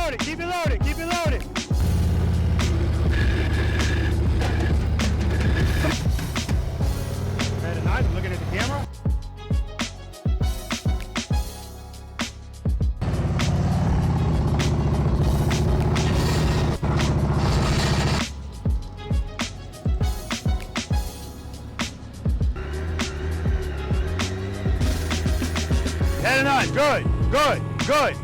loaded, keep it loaded, keep it loaded. Very nice, I'm looking at the camera. Very nice, good, good, good.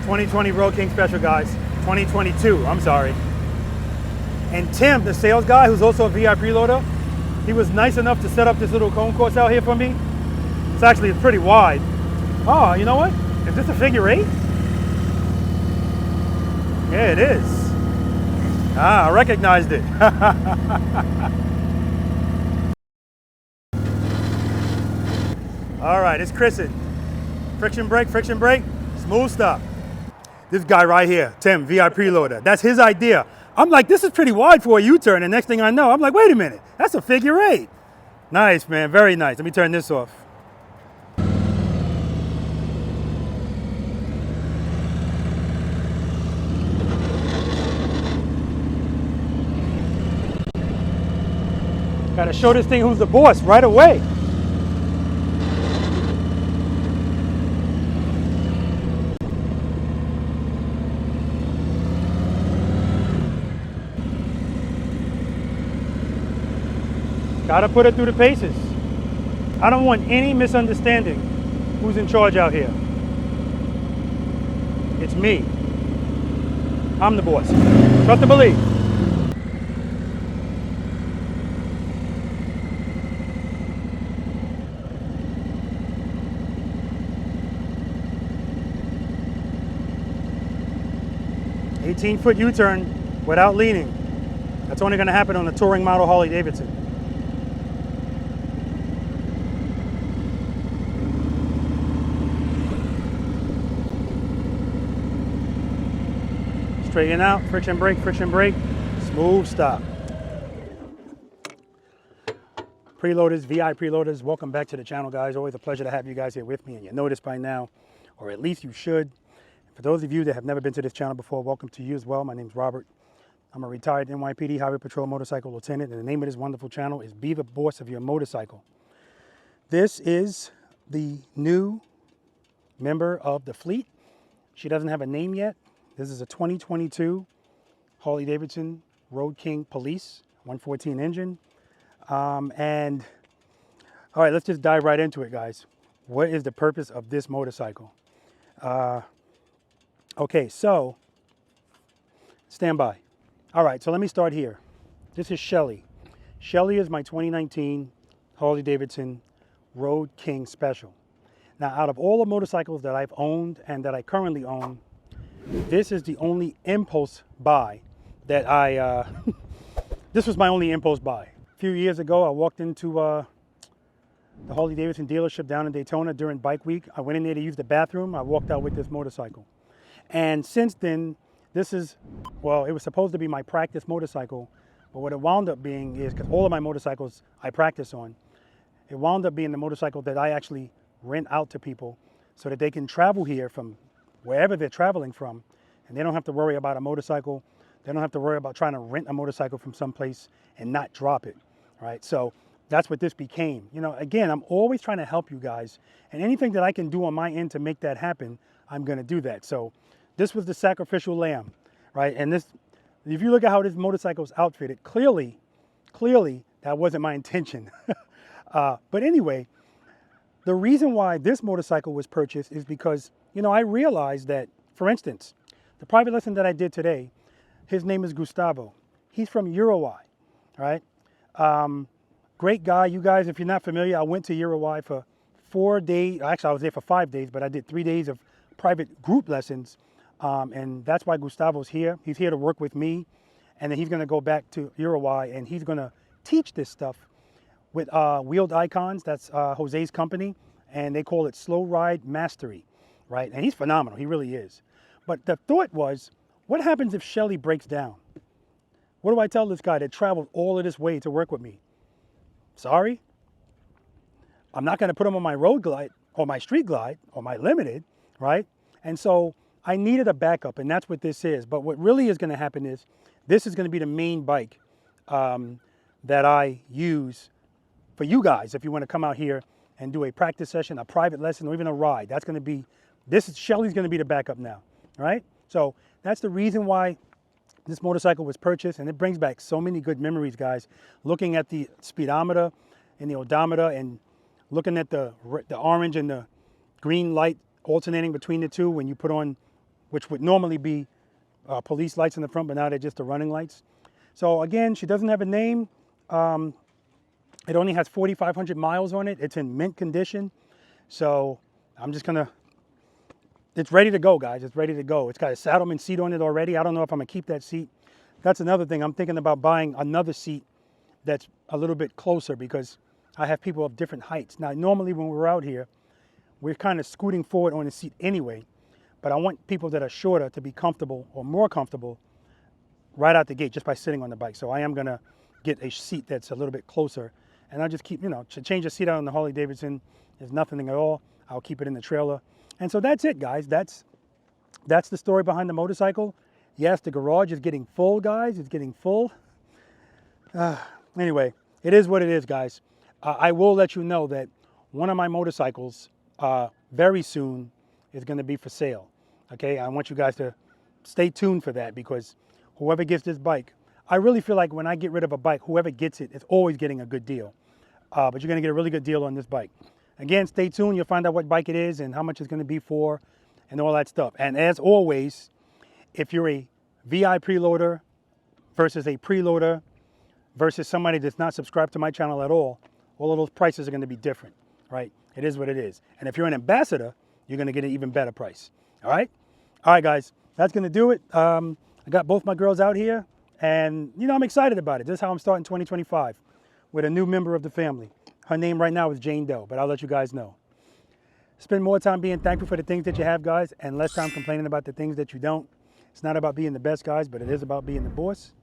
$2020 Road King special, guys. 2022, I'm sorry. And Tim, the sales guy, who's also a V.I.Preloader, he was nice enough to set up this little cone course out here for me. It's pretty wide. Oh, you know what? Is this a figure 8? Yeah, it is. Ah, I recognized it. All right, it's Chrisin. Friction brake, smooth stop. This guy right here, Tim, V.I.Preloader, that's his idea. I'm like, this is pretty wide for a U-turn, and next thing I know, I'm like, wait a minute, that's a figure 8. Nice, man, very nice. Let me turn this off. Gotta show this thing who's the boss right away. Gotta put it through the paces. I don't want any misunderstanding who's in charge out here. It's me. I'm the boss. Trust and believe. "18-foot U-turn without leaning." That's only gonna happen on a touring model Harley-Davidson. Straighten out, friction brake, smooth stop. Preloaders, V.I.Preloaders, welcome back to the channel, guys. Always a pleasure to have you guys here with me, and you know this by now, or at least you should. For those of you that have never been to this channel before, welcome to you as well. My name's Robert. I'm a retired NYPD Highway Patrol motorcycle lieutenant, and the name of this wonderful channel is Be the Boss of Your Motorcycle. This is the new member of the fleet. She doesn't have a name yet. This is a 2022 Harley-Davidson Road King Police 114 engine. And all right, let's just dive right into it, guys. What is the purpose of this motorcycle? Okay, so stand by. All right, so let me start here. This is Shelly. Shelly is my 2019 Harley-Davidson Road King Special. Now, out of all the motorcycles that I've owned and that I currently own, this is the only impulse buy that this was my only impulse buy. A few years ago, I walked into the Harley-Davidson dealership down in Daytona during bike week. I went in there to use the bathroom. I walked out with this motorcycle. And since then, this is, well, it was supposed to be my practice motorcycle, but what it wound up being is, because all of my motorcycles I practice on, it wound up being the motorcycle that I actually rent out to people so that they can travel here from wherever they're traveling from, and they don't have to worry about a motorcycle. They don't have to worry about trying to rent a motorcycle from someplace and not drop it, right? So that's what this became. You know, again, I'm always trying to help you guys, and anything that I can do on my end to make that happen, I'm gonna do that. So this was the sacrificial lamb, right? And this, if you look at how this motorcycle is outfitted, clearly that wasn't my intention. But anyway, the reason why this motorcycle was purchased is because, you know, I realized that, for instance, the private lesson that I did today, his name is Gustavo. He's from Uruguay, right? Great guy. You guys, if you're not familiar, I went to Uruguay for 4 days. Actually, I was there for 5 days, but I did 3 days of private group lessons. And that's why Gustavo's here. He's here to work with me. And then he's going to go back to Uruguay and he's going to teach this stuff with Wheeled Icons. That's Jose's company. And they call it Slow Ride Mastery, right? And he's phenomenal. He really is. But the thought was, what happens if Shelly breaks down? What do I tell this guy that traveled all of this way to work with me? Sorry? I'm not going to put him on my road glide or my street glide or my limited, right? And so I needed a backup, and that's what this is. But what really is going to happen is this is going to be the main bike that I use for you guys if you want to come out here and do a practice session, a private lesson, or even a ride. That's going to be, Shelly's going to be the backup now, right? So that's the reason why this motorcycle was purchased, and it brings back so many good memories, guys. Looking at the speedometer and the odometer and looking at the orange and the green light alternating between the two when you put on, which would normally be police lights in the front, but now they're just the running lights. So again, she doesn't have a name. It only has 4,500 miles on it. It's in mint condition. So I'm just gonna, it's ready to go, guys. It's ready to go. It's got a Saddleman seat on it already. I don't know if I'm gonna keep that seat. That's another thing. I'm thinking about buying another seat that's a little bit closer because I have people of different heights. Now, normally when we're out here, we're kind of scooting forward on the seat anyway, but I want people that are shorter to be comfortable or more comfortable right out the gate just by sitting on the bike. So I am gonna get a seat that's a little bit closer, and I'll just keep, to change the seat out on the Harley-Davidson is nothing at all. I'll keep it in the trailer. And so that's it, guys. That's the story behind the motorcycle. Yes, the garage is getting full, guys. It's getting full. Anyway, it is what it is, guys. I will let you know that one of my motorcycles very soon is going to be for sale. Okay, I want you guys to stay tuned for that because whoever gets this bike, I really feel like when I get rid of a bike, whoever gets it is always getting a good deal. But you're going to get a really good deal on this bike. Again, stay tuned. You'll find out what bike it is and how much it's going to be for and all that stuff. And as always, if you're a V.I.Preloader versus a preloader versus somebody that's not subscribed to my channel at all of those prices are going to be different, right? It is what it is. And if you're an ambassador, you're going to get an even better price. All right? All right, guys. That's going to do it. I got both my girls out here. And, I'm excited about it. This is how I'm starting 2025 with a new member of the family. Her name right now is Jane Doe, but I'll let you guys know. Spend more time being thankful for the things that you have, guys, and less time complaining about the things that you don't. It's not about being the best, guys, but it is about being the boss.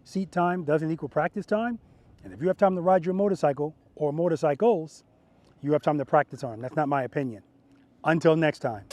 Seat time doesn't equal practice time. And if you have time to ride your motorcycle or motorcycles, you have time to practice on them. That's not my opinion. Until next time.